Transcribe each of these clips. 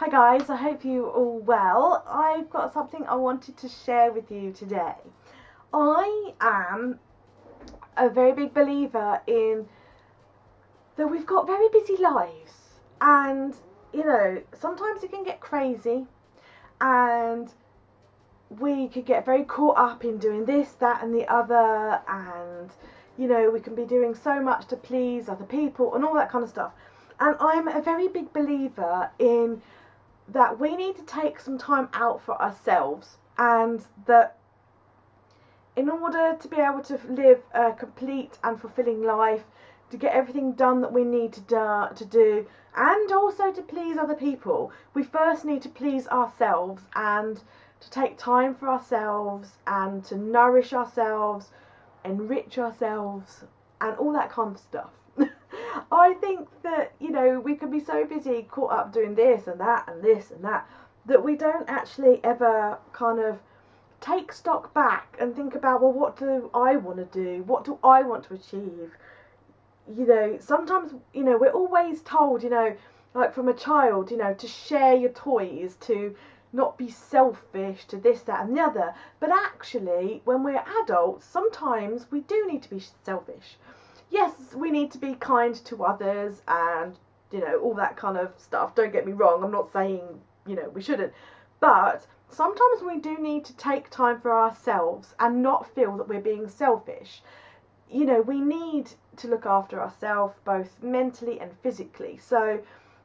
Hi guys, I hope you all well. I've got something I wanted to share with you today. I am a very big believer in that we've got very busy lives, and sometimes it can get crazy, and we could get very caught up in doing this, that and the other, and we can be doing so much to please other people and all that kind of stuff. And I'm a very big believer in that we need to take some time out for ourselves, and that in order to be able to live a complete and fulfilling life, to get everything done that we need to do, and also to please other people, we first need to please ourselves and to take time for ourselves and to nourish ourselves, enrich ourselves, and all that kind of stuff. I think that, we can be so busy caught up doing this and that and this and that, that we don't actually ever kind of take stock back and think about, well, what do I want to do? What do I want to achieve? Sometimes, we're always told, like from a child, to share your toys, to not be selfish, to this, that and the other. But actually, when we're adults, sometimes we do need to be selfish. Yes, we need to be kind to others and, all that kind of stuff. Don't get me wrong, I'm not saying, we shouldn't. But sometimes we do need to take time for ourselves and not feel that we're being selfish. We need to look after ourselves both mentally and physically. So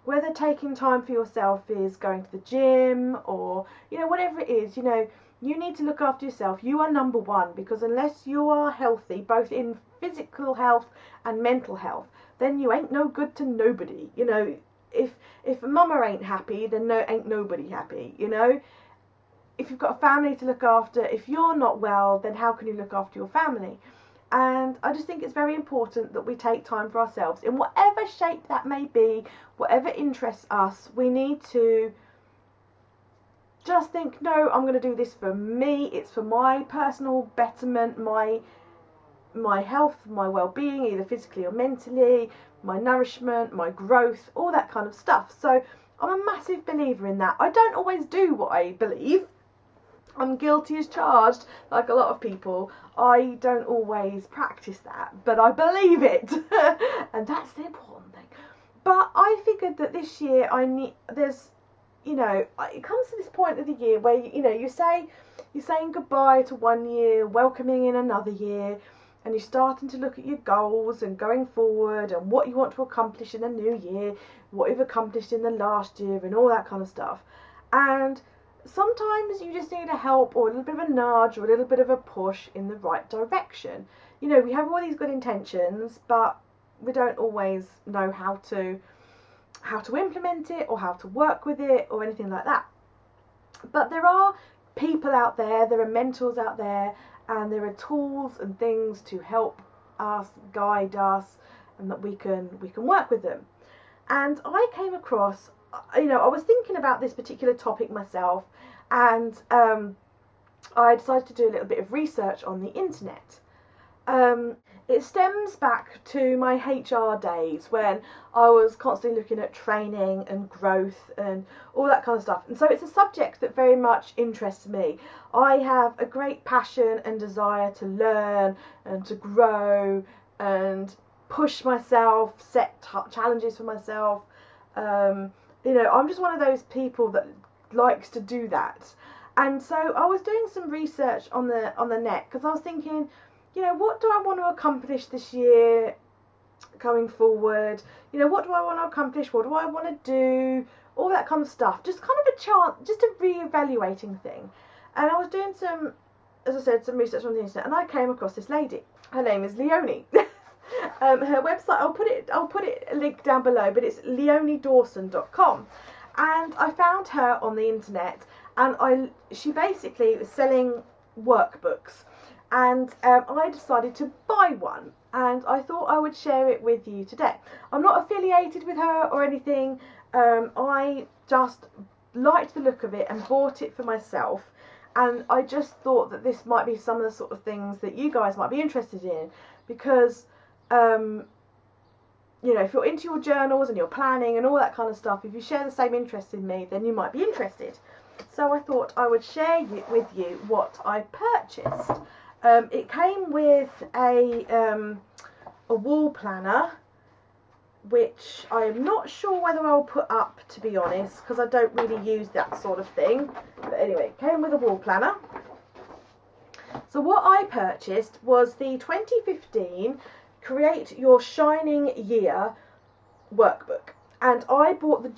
whether taking time for yourself is going to the gym or, whatever it is, you need to look after yourself. You are number one, because unless you are healthy, both in physical health and mental health, then you ain't no good to nobody. If mama ain't happy, then ain't nobody happy. If you've got a family to look after, if you're not well, then how can you look after your family? And I just think it's very important that we take time for ourselves in whatever shape that may be, whatever interests us. We need to just think, no, I'm going to do this for me. It's for my personal betterment, my health, my well-being, either physically or mentally, my nourishment, my growth, all that kind of stuff. So I'm a massive believer in that. I don't always do what I believe. I'm guilty as charged, like a lot of people. I don't always practice that, but I believe it. And that's the important thing. But I figured that this year it comes to this point of the year where, you're saying goodbye to one year, welcoming in another year, and you're starting to look at your goals and going forward and what you want to accomplish in the new year, what you've accomplished in the last year and all that kind of stuff. And sometimes you just need a help or a little bit of a nudge or a little bit of a push in the right direction. We have all these good intentions, but we don't always know how to implement it or how to work with it or anything like that. But there are people out there, there are mentors out there, and there are tools and things to help us, guide us, and that we can work with them. And I came across, I was thinking about this particular topic myself, and I decided to do a little bit of research on the internet. It stems back to my HR days when I was constantly looking at training and growth and all that kind of stuff. And so it's a subject that very much interests me. I have a great passion and desire to learn and to grow and push myself, set challenges for myself. I'm just one of those people that likes to do that. And so I was doing some research on the net, because I was thinking, what do I want to accomplish this year going forward? What do I want to accomplish? What do I want to do? All that kind of stuff. Just kind of a chance, just a re-evaluating thing. And I was doing some research on the internet, and I came across this lady. Her name is Leonie. Her website, I'll put it a link down below, but it's leoniedawson.com. And I found her on the internet, and she basically was selling workbooks. And I decided to buy one, and I thought I would share it with you today. I'm not affiliated with her or anything. I just liked the look of it and bought it for myself, and I just thought that this might be some of the sort of things that you guys might be interested in, because you know, if you're into your journals and your planning and all that kind of stuff, if you share the same interest in me, then you might be interested. So I thought I would share with you what I purchased. It came with a wall planner, which I am not sure whether I'll put up, to be honest, because I don't really use that sort of thing. But anyway, it came with a wall planner. So what I purchased was the 2015 Create Your Shining Year workbook. And I bought the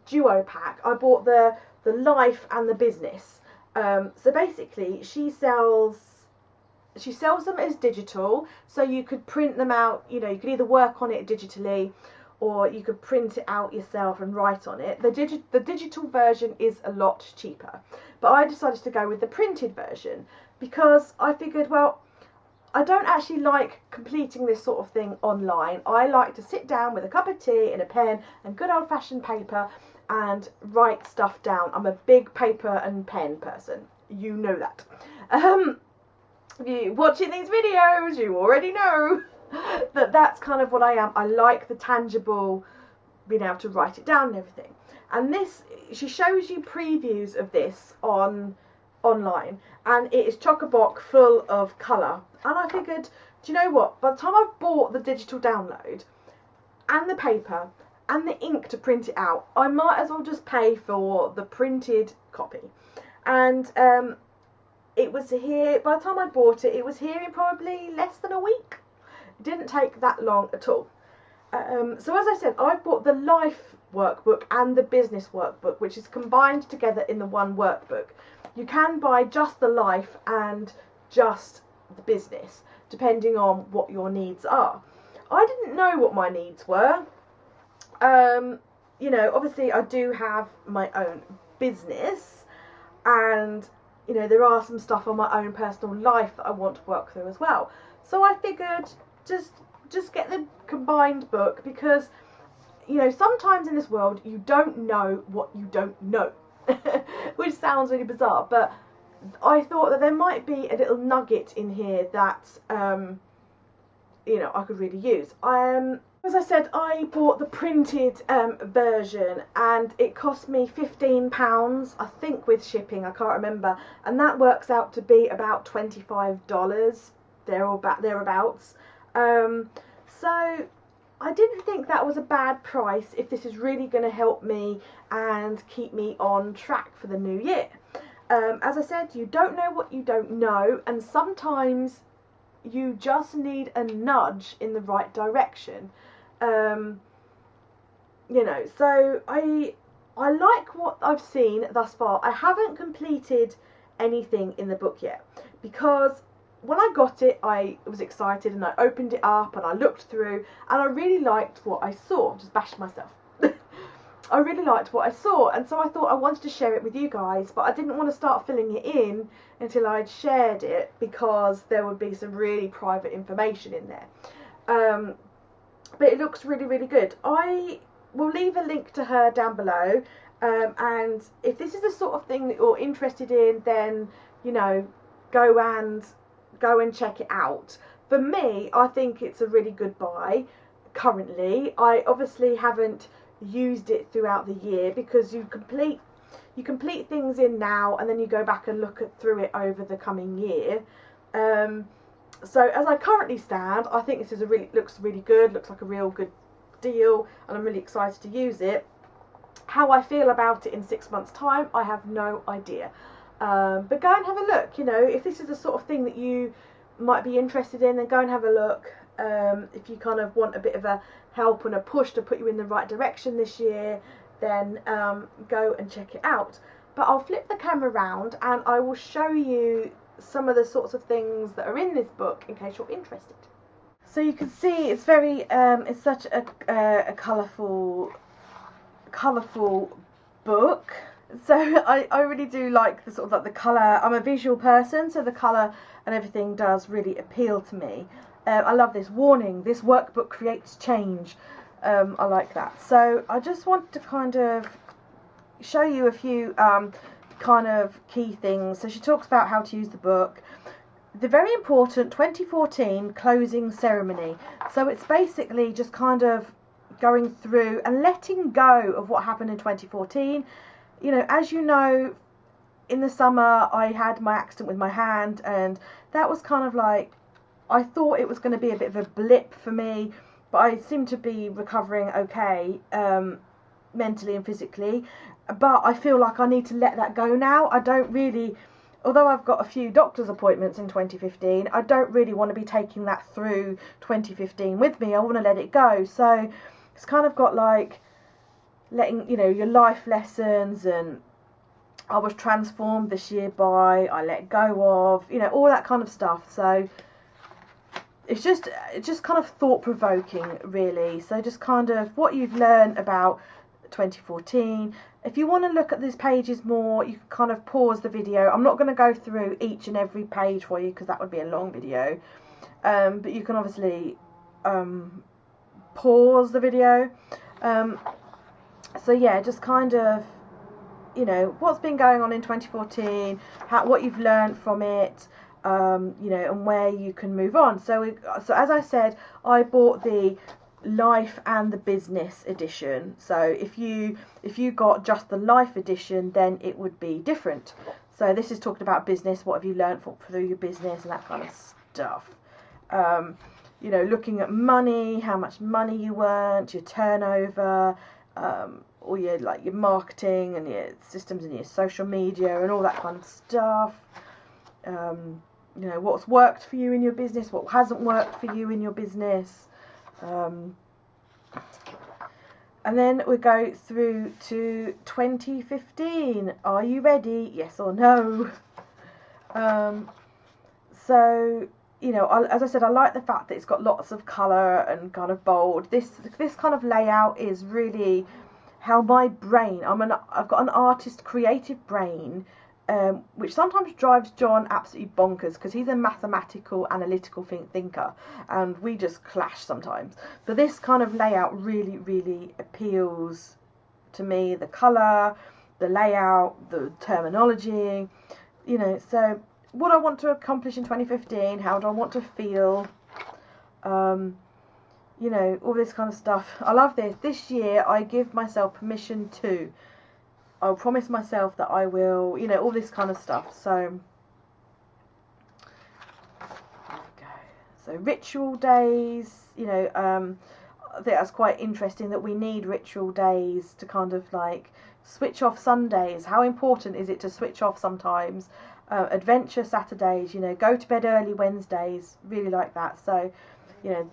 duo pack. I bought the life and the business. So basically she sells them as digital, so you could print them out. You know, you could either work on it digitally or you could print it out yourself and write on it. The digital version is a lot cheaper, but I decided to go with the printed version because I figured, well, I don't actually like completing this sort of thing online. I like to sit down with a cup of tea and a pen and good old-fashioned paper and write stuff down. I'm a big paper and pen person. You know that. If you're watching these videos, you already know that that's kind of what I am. I like the tangible, being able to write it down and everything. And this, she shows you previews of this online, and it is chock-a-block full of colour. And I figured, do you know what? By the time I've bought the digital download and the paper and the ink to print it out, I might as well just pay for the printed copy. And it was here, by the time I bought it, it was here in probably less than a week. It didn't take that long at all. So as I said, I've bought the life workbook and the business workbook, which is combined together in the one workbook. You can buy just the life and just the business, depending on what your needs are. I didn't know what my needs were. You know, obviously I do have my own business, and you know, there are some stuff on my own personal life that I want to work through as well. So I figured just get the combined book, because you know, sometimes in this world you don't know what you don't know. Which sounds really bizarre, but I thought that there might be a little nugget in here that you know, I could really use. As I said, I bought the printed version, and it cost me £15, I think, with shipping. I can't remember, and that works out to be about $25 thereabouts. So I didn't think that was a bad price if this is really going to help me and keep me on track for the new year. As I said, you don't know what you don't know, and sometimes you just need a nudge in the right direction. You know, so I like what I've seen thus far. I haven't completed anything in the book yet, because when I got it, I was excited and I opened it up and I looked through, and I really liked what I saw. Just bashed myself. I really liked what I saw, and so I thought I wanted to share it with you guys, but I didn't want to start filling it in until I'd shared it, because there would be some really private information in there. But it looks really, really good. I will leave a link to her down below, and if this is the sort of thing that you're interested in, then, you know, go and check it out. For me, I think it's a really good buy currently. I obviously haven't used it throughout the year, because you complete things in now and then you go back and look through it over the coming year. So as I currently stand, I think this is looks really good, looks like a real good deal, and I'm really excited to use it. How I feel about it in 6 months' time, I have no idea. But go and have a look. You know, if this is the sort of thing that you might be interested in, then go and have a look. If you kind of want a bit of a help and a push to put you in the right direction this year, then go and check it out. But I'll flip the camera around and I will show you some of the sorts of things that are in this book in case you're interested. So you can see it's very it's such a colourful book. So I really do like the sort of like the colour. I'm a visual person, so the colour and everything does really appeal to me. I love this warning: this workbook creates change. I like that. So I just want to kind of show you a few kind of key things. So she talks about how to use the book. the very important 2014 closing ceremony. So it's basically just kind of going through and letting go of what happened in 2014. You know, as you know, in the summer I had my accident with my hand, and that was kind of like, I thought it was going to be a bit of a blip for me, but I seem to be recovering okay, mentally and physically. But I feel like I need to let that go now. I don't really, although I've got a few doctor's appointments in 2015, I don't really want to be taking that through 2015 with me. I want to let it go. So it's kind of got like letting, you know, your life lessons, and I was transformed this year by, I let go of, you know, all that kind of stuff. So it's just kind of thought-provoking, really. So just kind of what you've learned about 2014. If you want to look at these pages more, you can kind of pause the video. I'm not going to go through each and every page for you because that would be a long video. But you can obviously pause the video. So yeah, just kind of, you know, what's been going on in 2014, what you've learned from it, you know, and where you can move on. So as I said, I bought the life and the business edition. So if you got just the life edition, then it would be different. So this is talking about business. What have you learned through your business and that kind of stuff. You know, looking at money, how much money you earned, your turnover, or your marketing and your systems and your social media and all that kind of stuff. You know, what's worked for you in your business, what hasn't worked for you in your business. And then we go through to 2015. Are you ready? Yes or no? So, you know, as I said, I like the fact that it's got lots of colour and kind of bold. This kind of layout is really how my brain, I've got an artist creative brain, which sometimes drives John absolutely bonkers because he's a mathematical, analytical thinker, and we just clash sometimes. But this kind of layout really, really appeals to me. The colour, the layout, the terminology, you know. So what I want to accomplish in 2015, how do I want to feel, you know, all this kind of stuff. I love this. This year I give myself permission to. I'll promise myself that I will, you know, all this kind of stuff. So, there we go. So ritual days, you know, I think that's quite interesting that we need ritual days to kind of like switch off Sundays. How important is it to switch off sometimes? Adventure Saturdays, you know, go to bed early Wednesdays, really like that. So, you know,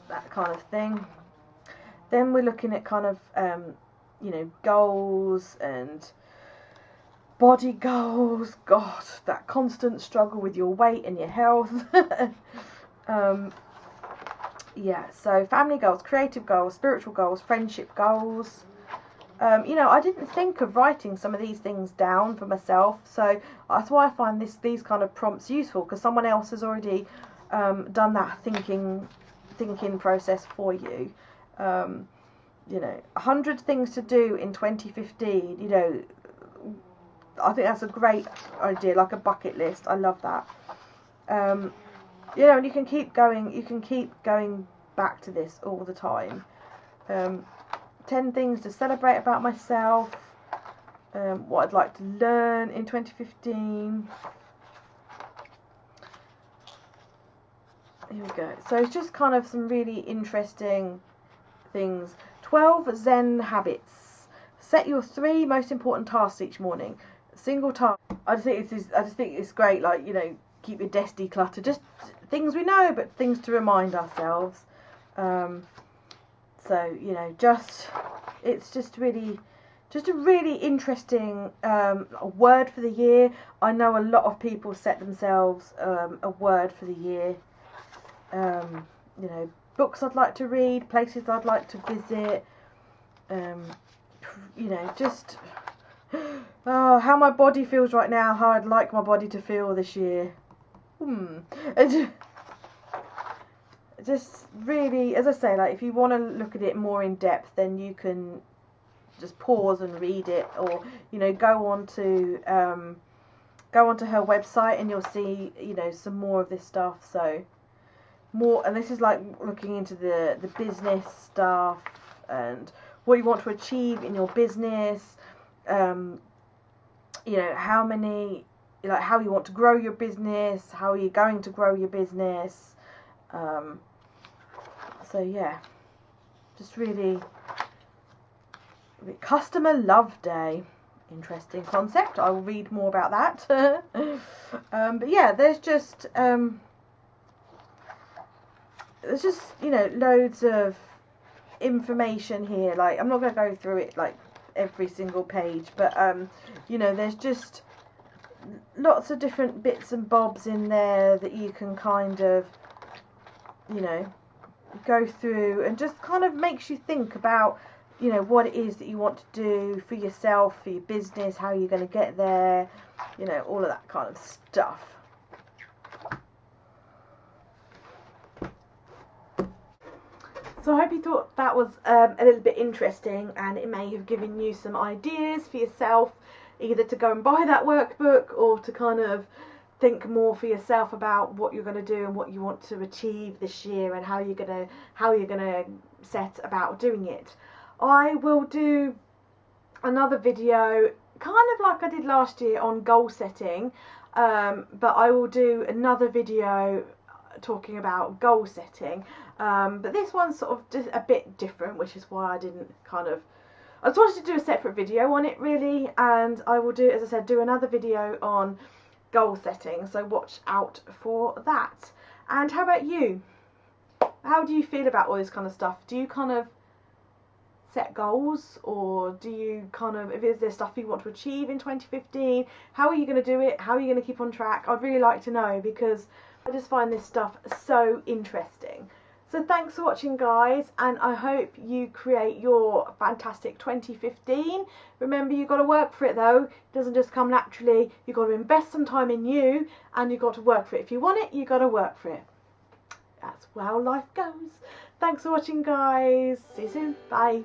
that kind of thing. Then we're looking at kind of, you know, goals and body goals. God, that constant struggle with your weight and your health. Yeah, so family goals, creative goals, spiritual goals, friendship goals. You know, I didn't think of writing some of these things down for myself, so that's why I find these kind of prompts useful, because someone else has already done that thinking process for you. You know, 100 things to do in 2015. You know, I think that's a great idea, like a bucket list. I love that. You know, and you can keep going. You can keep going back to this all the time. 10 things to celebrate about myself. What I'd like to learn in 2015. Here we go. So it's just kind of some really interesting things. 12 Zen habits. Set your 3 most important tasks each morning. Single task. I just think it's great. Like, you know, keep your desk decluttered. Just things we know, but things to remind ourselves. So, you know, it's just a really interesting word for the year. I know a lot of people set themselves a word for the year. You know, books I'd like to read, places I'd like to visit. You know, just how my body feels right now, how I'd like my body to feel this year. Just really, as I say, like, if you want to look at it more in depth, then you can just pause and read it, or, you know, go on to go onto her website and you'll see, you know, some more of this stuff. So more, and this is like looking into the business stuff and what you want to achieve in your business. You know, how many, like how you want to grow your business, how are you going to grow your business. So yeah, just really customer love day. Interesting concept. I will read more about that. But yeah, there's just you know, loads of information here. Like, I'm not going to go through it like every single page, but you know, there's just lots of different bits and bobs in there that you can kind of, you know, go through, and just kind of makes you think about, you know, what it is that you want to do for yourself, for your business, how you're going to get there, you know, all of that kind of stuff. So I hope you thought that was a little bit interesting, and it may have given you some ideas for yourself, either to go and buy that workbook or to kind of think more for yourself about what you're going to do and what you want to achieve this year, and how you're going to set about doing it. I will do another video kind of like I did last year on goal setting, but I will do another video talking about goal setting, but this one's sort of just a bit different, which is why I didn't I just wanted to do a separate video on it really, and I will do, as I said, do another video on goal setting, so watch out for that. And how about you? How do you feel about all this kind of stuff? Do you kind of set goals, or do you kind of, if is there stuff you want to achieve in 2015, how are you going to do it? How are you going to keep on track? I'd really like to know, because I just find this stuff so interesting. So thanks for watching, guys, and I hope you create your fantastic 2015. Remember, you've got to work for it though. It doesn't just come naturally. You've got to invest some time in you, and you've got to work for it. If you want it, you've got to work for it. That's how life goes. Thanks for watching, guys. See you soon. Bye.